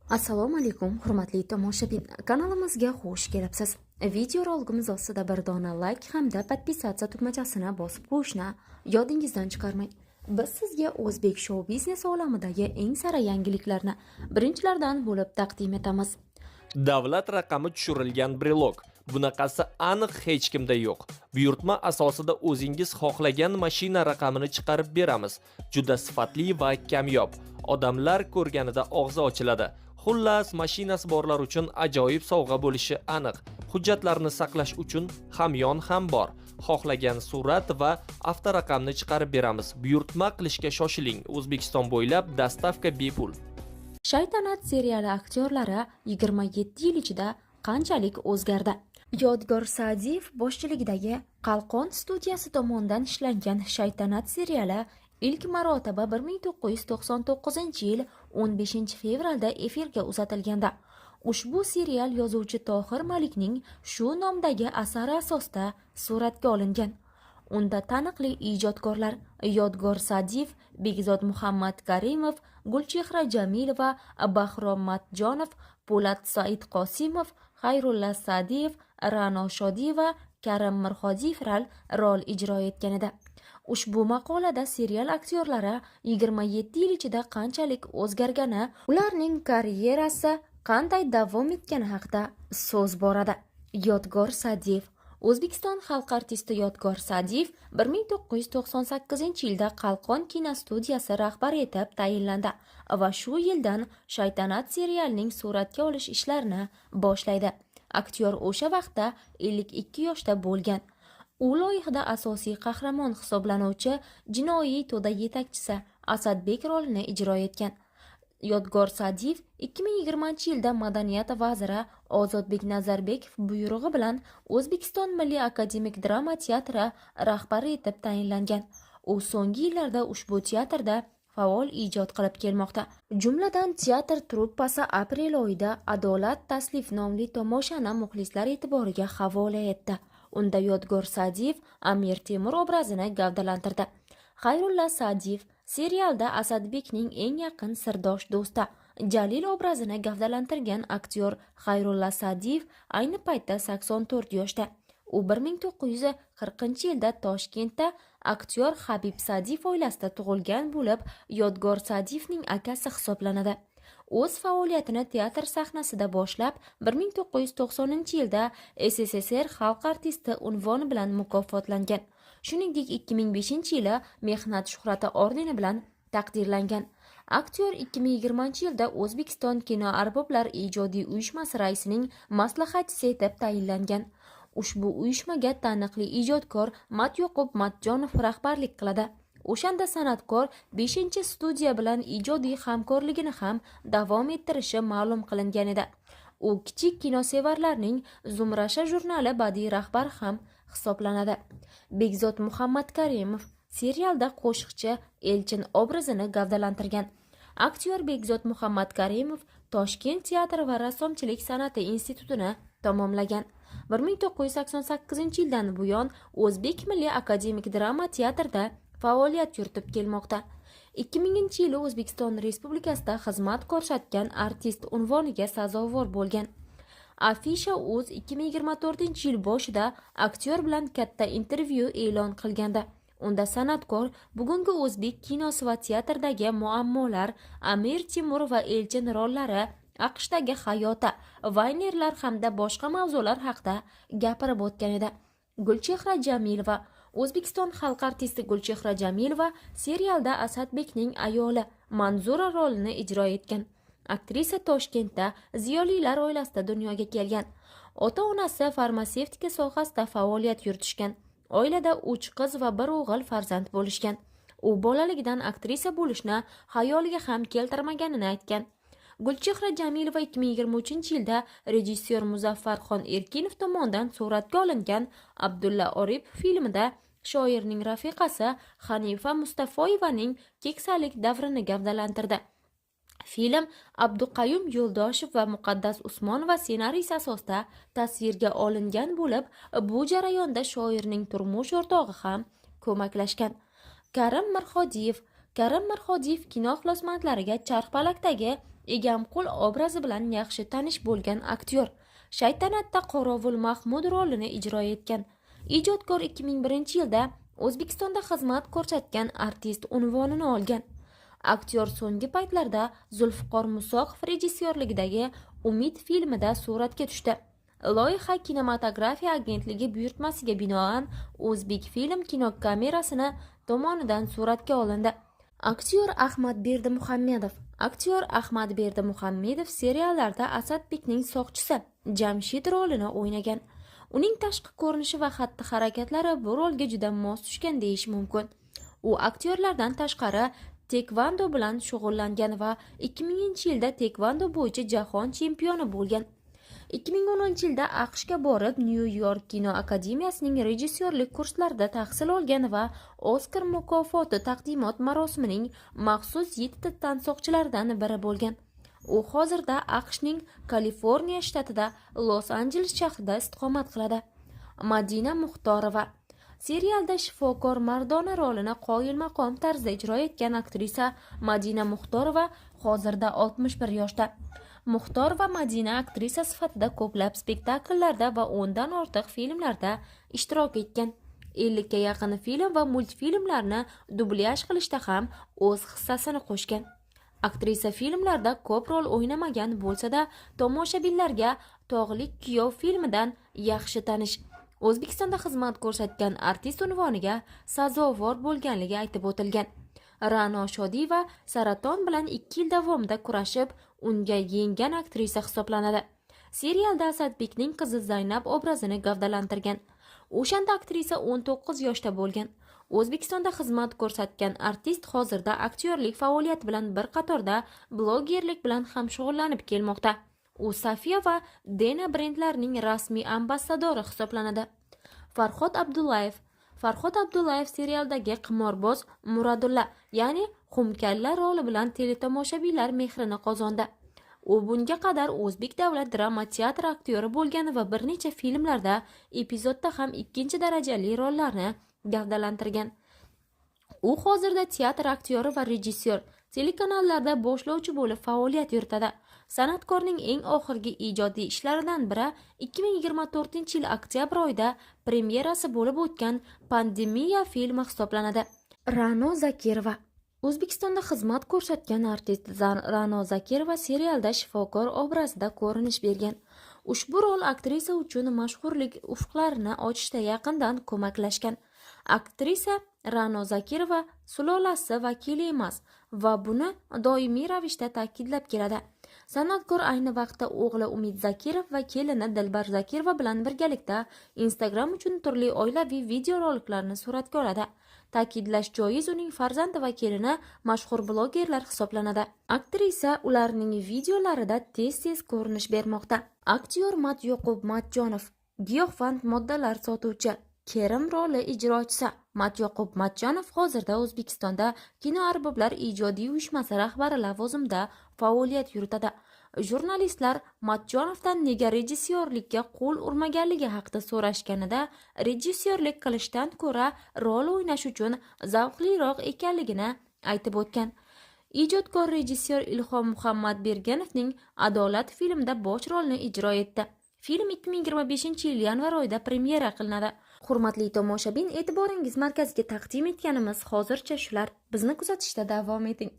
Assalomu alaykum, hurmatli tomoshabin. Kanalimizga xush kelibsiz. Video roligimiz ostida bir dona like hamda podpisatsiya tugmachasini bosib qo'yishni yodingizdan chiqarmang. Biz sizga o'zbek shou biznes olamidagi eng sara yangiliklarni birinchilardan bo'lib taqdim etamiz. Davlat raqami tushirilgan brelok. Bunaqasi aniq hech kimda yo'q. Buyurtma asosida o'zingiz xohlagan mashina raqamini chiqarib beramiz. Juda sifatli va kamyob. Odamlar ko'rganida og'zi ochiladi. Xullas, mashinasi borlar uchun ajoyib sovg'a bo'lishi aniq. Hujjatlarni saqlash uchun hamyon ham bor. Xohlagan surat va avtoraqamni chiqarib beramiz. Buyurtma qilishga shoshiling. O'zbekiston bo'ylab dastavka bepul. Shaytanat seriali aktyorlari 27 yil ichida qanchalik o'zgardi? Yodgor Sa'diyev boshchiligidagi Qalqon studiyasi tomonidan ishlangan Shaytanat seriali ilk marotaba 1999-yil 15-fevralda efirga uzatilganda. Ushbu serial yozuvchi Tohir Malikning shu nomdagi asari asosida suratga olingan. Unda taniqli ijodkorlar Yodgor Sa'diyev, Begzod Muhammad Karimov, Gulchehra Jamilova, Bahrom Matjonov, Po'lat Said Qosimov, Xayrulla Sa'diyev, Ra'no Shodiyeva, Karim Mirxodiyevlar rol ijro etgan edi. Ushbu maqolada serial aktyorlari 27 yil ichida qanchalik o'zgargani, ularning karyerasi qanday davom etgani haqida so'z boradi. Yodgor Sa'diyev. O'zbekiston xalq artisti Yodgor Sa'diyev 1998-yilda Qalqon kinostudiyasi rahbari etib tayinlandi va shu yildan Shaytanat serialining suratga olish ishlarini boshlaydi. Aktyor o'sha vaqtda 52 yoshda bo'lgan. U loyihada asosiy qahramon hisoblanuvchi jinoiy to'da yetakchisi Asadbek rolini ijro etgan. Yodgor Sa'diyev 2020-yilda Madaniyat vaziri Ozodbek Nazarbekov buyrug'i bilan O'zbekiston Milliy akademik drama teatri rahbari etib tayinlangan. U so'nggi yillarda ushbu teatrda faol ijod qilib kelmoqda. Jumladan, teatr truppasi aprel oyida Adolat taslif nomli tomoshani muxlislar e'tiboriga havola etdi. Unda Yodgor Sa'diyev Amir Temur obrazini gavdalantirdi. Xayrulla Sa'diyev serialda Asadbekning eng yaqin sirdosh do'sti Jalil obrazini gavdalantirgan aktyor Xayrulla Sa'diyev ayni paytda 84 yoshda. U 1940-yilda Toshkentda aktyor Habib Sa'diyev oilasida tug'ilgan bo'lib, Yodgor Sa'diyevning akasi hisoblanadi. O'z faoliyatini teatr sahnasida boshlab, 1990-yilda SSSR xalq artisti unvoni bilan mukofotlangan. Shuningdek, 2005-yili Mehnat shuhrati ordeni bilan taqdirlangan. Aktyor 2020-yilda O'zbekiston kino arboblar ijodiy uyushmasi raisining maslahatchisi etib tayinlangan. Ushbu uyushmaga taniqli ijodkor Matyoqub Matjonov rahbarlik qiladi. O'shanda san'atkor 5-studiya bilan ijodiy hamkorligini ham davom ettirishi ma'lum qilingan edi. U kichik kinosevarlarning Zumrasha jurnali badiiy rahbari ham hisoblanadi. Begzod Muhammad Karimov serialda qo'shiqchi Elchin obrazini gavdalantirgan. Aktyor Begzod Muhammad Karimov Toshkent teatr va rassomchilik san'ati institutini tamomlagan. 1988-yildan buyon O'zbek Milliy akademik drama teatrida faoliyat yuritib kelmoqda. 2000-yili O'zbekiston Respublikasida xizmat ko'rsatgan artist unvoniga sazovor bo'lgan. Afisha Uz 2024-yil boshida aktyor bilan katta intervyu e'lon qilganda, unda san'atkor bugungi o'zbek kinosi va teatrdagi muammolar, Amir Temur va Elchin rollari, AQShdagi hayoti, Vaynerlar hamda boshqa mavzular haqida gapirib o'tgan edi. Gulchehra Jamilova. O'zbekiston xalq artisti Gulchehra Jamilova serialda Asadbekning ayoli Manzura rolini ijro etgan. Aktrisa Toshkentda ziyolilar oilasida dunyoga kelgan. Ota-onasi farmatsevtika sohasida faoliyat yuritishgan. Oilada 3 qiz va 1 o'g'il farzand bo'lishgan. U bolaligidan aktrisa bo'lishni xayoliga ham keltirmaganini aytgan. Gulchehra Jamilova 2023-yilda rejissyor Muzaffarxon Erkinov tomonidan suratga olingan Abdulla Oripov filmida shoirning rafiqasi Hanifa Mustafoyevaning keksalik davrini gavdalantirdi. Film Abduqayyum Yo'ldoshev va Muqaddas Usmonova ssenariysi asosida tasvirga olingan bo'lib, bu jarayonda shoirning turmush o'rtog'i ham ko'maklashgan. Karim Mirxodiyev kino ixlosmandlariga charxpalakdagi Egamqul obrazi bilan yaxshi tanish bo'lgan aktyor. Shaytanatda Qorovul Mahmud rolini ijro etgan. Ijodkor 2001-yilda O'zbekistonda xizmat ko'rsatgan artist unvonini olgan. Aktyor so'nggi paytlarda Zulfiqor Musoqov rejissyorligidagi Umid filmida suratga tushdi. Loyiha Kinematografiya agentligi buyurtmasiga binoan O'zbek film kinokamerasini tomonidan suratga olindi. Aktyor Ahmad Berdimuhammedov seriallarda Asadbekning soqchisi Jamshid rolini o'ynagan. Uning tashqi ko'rinishi va xatti-harakatlari bu rolga juda mos tushgan deyish mumkin. U aktyorlardan tashqari tekvando bilan shug'ullangan va 2000-yilda tekvando bo'yicha jahon chempioni bo'lgan. 2010-yilda AQShga borib, Nyu-York kino akademiyasining rejissyorlik kurslarida tahsil olgan va Oskar mukofoti taqdimot marosimining maxsus 7 tansoqchilaridan biri bo'lgan. U hozirda AQShning Kaliforniya shtatida Los-Anjeles shahrida istiqomat qiladi. Madina Muxtorova serialda shifokor Mardona rolini qoyilmaqom tarzda ijro etgan aktrisa Madina Muxtorova hozirda 61 yoshda. Muxtorova Madina aktrisa sifatida ko'plab spektakllarda va 10 dan ortiq filmlarda ishtirok etgan. 50 ga yaqin film va multfilmlarni dublyaj qilishda ham o'z hissasini qo'shgan. Aktrisa filmlarda ko'p rol o'ynamagan bo'lsa-da, tomoshabinlarga Tog'li kuyov filmidan yaxshi tanish. O'zbekistonda xizmat ko'rsatgan artist unvoniga sazovor bo'lganligi aytib o'tilgan. Ra'no Shodiyeva saraton bilan 2 yil davomida kurashib, unga yenggan aktrisa hisoblanadi. Serialda Asadbekning qizi Zaynab obrazini gavdalantirgan. O'shanda aktrisa 19 yoshda bo'lgan. O'zbekistonda xizmat ko'rsatgan artist hozirda aktyorlik faoliyati bilan bir qatorda blogerlik bilan ham shug'ullanib kelmoqda. U Safiya va Dena brendlarining rasmiy ambassadori hisoblanadi. Farhod Abdullayev serialdagi qimorboz Muradulla, ya'ni Xumkalla roli bilan teletomoshabinlar mehrini qozondi. U bunga qadar O'zbek davlat drama teatri aktyori bo'lgan va bir necha filmlarda epizodda ham ikkinchi darajali rollarni gavdalantirgan. U hozirda teatr aktyori va rejissyor, telekanallarda boshlovchi bo'lib faoliyat yuritadi. San'atkorning eng oxirgi ijodiy ishlaridan biri 2024-yil oktyabr oyida premyerasi bo'lib o'tgan Pandemiya filmi hisoblanadi. Ra'no Zakirova O'zbekistonda xizmat ko'rsatgan artist Ra'no Zakirova serialda shifokor obrazida ko'rinish bergan. Ushbu rol aktrisa uchun mashhurlik ufqlarini ochishda yaqindan ko'maklashgan. Aktrisa Ra'no Zakirova sulolasi vakili emas va buni doimiy ravishda ta'kidlab keladi. San'atkor ayni vaqtda o'g'li Umid Zakirov va kelini Dilbar Zakirova bilan birgalikda Instagram uchun turli oilaviy videoroliklarni suratga oladi. Ta'kidlash joiz, uning farzandi va kelini mashhur blogerlar hisoblanadi. Aktrisa ularning videolarida tez-tez ko'rinish bermoqda. Aktyor Matyoqub Matjonov giyohvand moddalar sotuvchi Kerim roli ijrochisi. Matyoqub Matjonov hozirda O'zbekistonda Kinoarboblar ijodiy uyushmasi rahbari lavozimida faoliyat yuritadi. Jurnalistlar Matjonovdan nega rejissyorlikka qo'l urmaganligi haqida so'rashganida, rejissyorlik qilishdan ko'ra rol o'ynash uchun zavqliroq ekanligini aytib o'tgan. Ijodkor rejissyor Ilhom Muhammadberganovning Adolat filmida bosh rolni ijro etdi. Film 2025-yil yanvar oyida premyera qilinadi. Hurmatli tomoshabin, e'tiboringiz markaziga taqdim etganimiz hozircha shular. Bizni kuzatishda davom eting.